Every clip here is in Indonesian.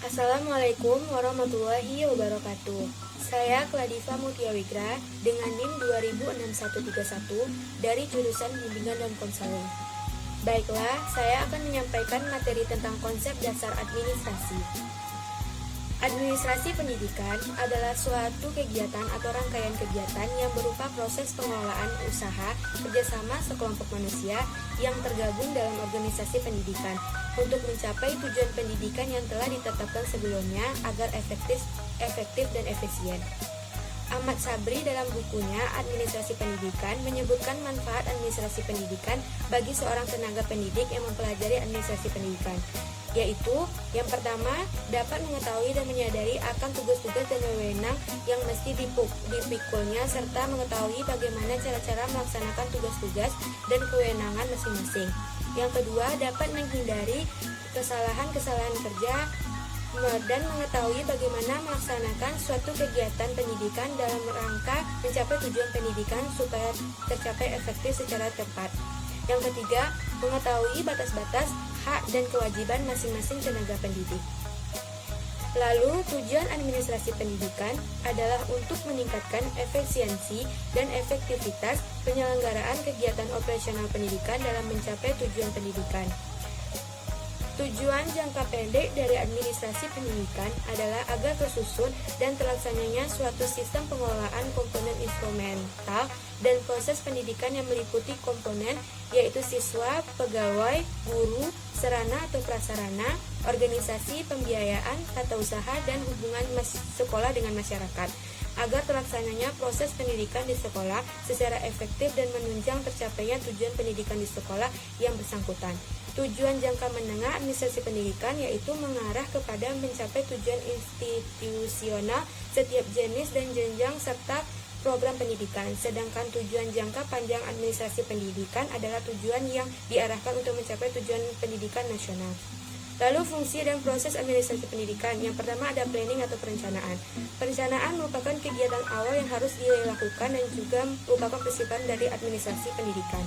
Assalamualaikum warahmatullahi wabarakatuh. Saya Kladiva Mutiawigra dengan NIM 206131 dari jurusan Bimbingan dan Konseling. Baiklah, saya akan menyampaikan materi tentang konsep dasar administrasi. Administrasi pendidikan adalah suatu kegiatan atau rangkaian kegiatan yang berupa proses pengelolaan usaha kerjasama sekelompok manusia yang tergabung dalam organisasi pendidikan untuk mencapai tujuan pendidikan yang telah ditetapkan sebelumnya agar efektif dan efisien. Ahmad Sabri dalam bukunya Administrasi Pendidikan menyebutkan manfaat administrasi pendidikan bagi seorang tenaga pendidik yang mempelajari administrasi pendidikan, yaitu yang pertama, dapat mengetahui dan menyadari akan tugas-tugas dan wewenang yang mesti dipikulnya serta mengetahui bagaimana cara-cara melaksanakan tugas-tugas dan kewenangan masing-masing. Yang kedua, dapat menghindari kesalahan-kesalahan kerja dan mengetahui bagaimana melaksanakan suatu kegiatan pendidikan dalam rangka mencapai tujuan pendidikan supaya tercapai efektif secara tepat. Yang ketiga, mengetahui batas-batas, hak, dan kewajiban masing-masing tenaga pendidik. Lalu, tujuan administrasi pendidikan adalah untuk meningkatkan efisiensi dan efektivitas penyelenggaraan kegiatan operasional pendidikan dalam mencapai tujuan pendidikan. Tujuan jangka pendek dari administrasi pendidikan adalah agar tersusun dan terlaksananya suatu sistem pengelolaan komponen instrumental dan proses pendidikan yang meliputi komponen yaitu siswa, pegawai, guru, sarana atau prasarana, organisasi, pembiayaan, tata usaha, dan hubungan sekolah dengan masyarakat, agar terlaksananya proses pendidikan di sekolah secara efektif dan menunjang tercapainya tujuan pendidikan di sekolah yang bersangkutan. Tujuan jangka menengah administrasi pendidikan yaitu mengarah kepada mencapai tujuan institusional setiap jenis dan jenjang serta program pendidikan. Sedangkan tujuan jangka panjang administrasi pendidikan adalah tujuan yang diarahkan untuk mencapai tujuan pendidikan nasional. Lalu fungsi dan proses administrasi pendidikan. Yang pertama ada planning atau perencanaan. Perencanaan merupakan kegiatan awal yang harus dilakukan dan juga merupakan persiapan dari administrasi pendidikan.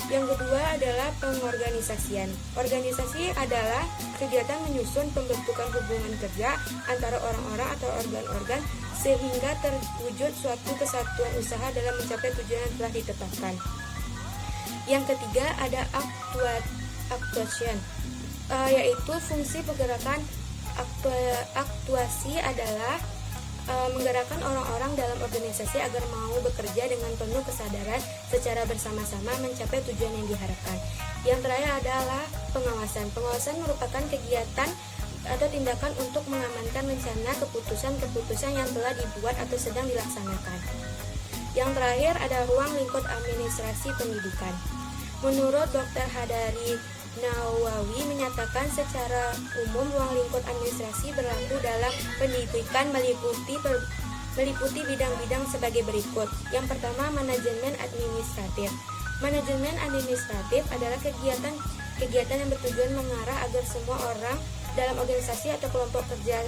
Yang kedua adalah pengorganisasian. Organisasi adalah kegiatan menyusun pembentukan hubungan kerja antara orang-orang atau organ-organ sehingga terwujud suatu kesatuan usaha dalam mencapai tujuan yang telah ditetapkan. Yang ketiga ada actuation, yaitu fungsi pergerakan. Aktuasi adalah menggerakkan orang-orang dalam organisasi agar mau bekerja dengan penuh kesadaran secara bersama-sama mencapai tujuan yang diharapkan. Yang terakhir adalah pengawasan. Pengawasan merupakan kegiatan atau tindakan untuk mengamankan rencana keputusan-keputusan yang telah dibuat atau sedang dilaksanakan. Yang terakhir ada ruang lingkup administrasi pendidikan. Menurut Dr. Hadari Nawawi menyatakan secara umum ruang lingkup administrasi berlaku dalam pendidikan meliputi bidang-bidang sebagai berikut. Yang pertama, manajemen administratif. Manajemen administratif adalah kegiatan yang bertujuan mengarah agar semua orang dalam organisasi atau kelompok bekerja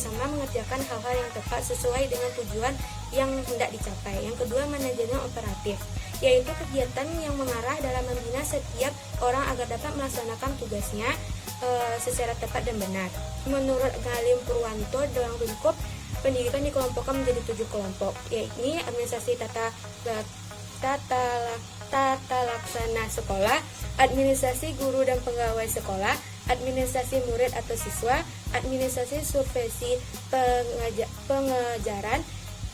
sama mengerjakan hal-hal yang tepat sesuai dengan tujuan yang hendak dicapai. Yang kedua, manajemen operatif, yaitu kegiatan yang mengarah dalam membina setiap orang agar dapat melaksanakan tugasnya secara tepat dan benar. Menurut Galim Purwanto, dalam lingkup pendidikan dikelompokkan menjadi 7 kelompok, yaitu administrasi tata laksana sekolah, administrasi guru dan pegawai sekolah, administrasi murid atau siswa, administrasi supervisi pengajaran.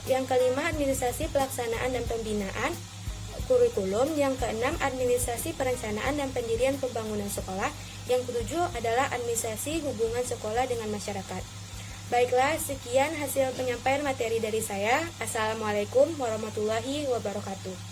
Yang kelima, administrasi pelaksanaan dan pembinaan kurikulum. Yang keenam, administrasi perencanaan dan pendirian pembangunan sekolah. Yang ketujuh adalah administrasi hubungan sekolah dengan masyarakat. Baiklah, sekian hasil penyampaian materi dari saya. Assalamualaikum warahmatullahi wabarakatuh.